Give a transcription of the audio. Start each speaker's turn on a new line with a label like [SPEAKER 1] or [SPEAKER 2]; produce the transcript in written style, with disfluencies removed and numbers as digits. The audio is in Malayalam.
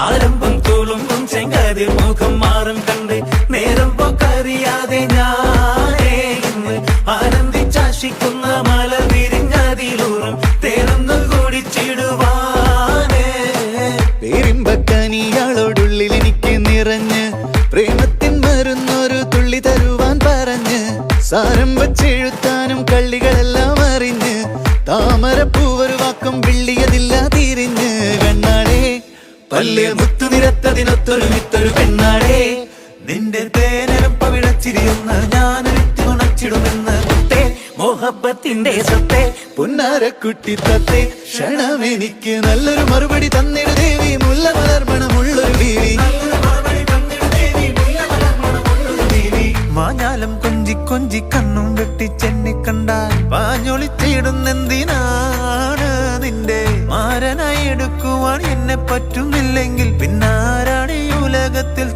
[SPEAKER 1] ആരംഭം തുളുമ്പും ചെങ്കതിർ മുഖം മാറും കണ്ട് നേരം പോക്കറിയാതെ ഞാനേ ഇന്ന് ആനന്ദിച്ചാശിക്കുന്ന മല വിരിഞ്ഞതിലൂറും തേനൊന്നു കുടിച്ചിടുവാനേ.
[SPEAKER 2] പേരിമ്പക്കനിയാളോടുള്ളിൽ എനിക്ക് നിറഞ്ഞ് പ്രേമത്തിൻ മരുന്നൊരു തുള്ളി തരുവാൻ പറഞ്ഞ് സാരം വച്ചെഴുത്താനും കള്ളികളെല്ലാം അറിഞ്ഞ് താമരപ്പൂവൊരു വാക്കും വിള്ളിയതില്ല തിരിഞ്ഞ് കണ്ണാടേ
[SPEAKER 1] പല്ല് മുത്തു നിരത്തതിനൊത്തൊരു വിത്തൊരു പെണ്ണാടേ നിന്റെ തേനരപ്പ വിളച്ചിരിയുന്ന ഞാനൊരുത്തി ഉണച്ചിടുമെന്ന് മുത്തേ മോഹബത്തിന്റെ സത്തേ
[SPEAKER 2] പുന്നാരക്കുട്ടി തത്തേ ക്ഷണമെനിക്ക് നല്ലൊരു മറുപടി തന്നിട ദേവി മുല്ല മലർമണമുള്ളൊരു ബീവി.
[SPEAKER 1] മാഞ്ഞാലം കൊഞ്ചി കൊഞ്ചി കണ്ണും വെട്ടി ചെന്നി കണ്ടാൽ പാഞ്ഞൊളിച്ചിടുന്നെന്തിനാണ് നിന്റെ മാരനായി എടുക്കുവാൻ എന്നെ പറ്റുന്നില്ലെങ്കിൽ പിന്നാരാണ് ഈ ഉലകത്തിൽ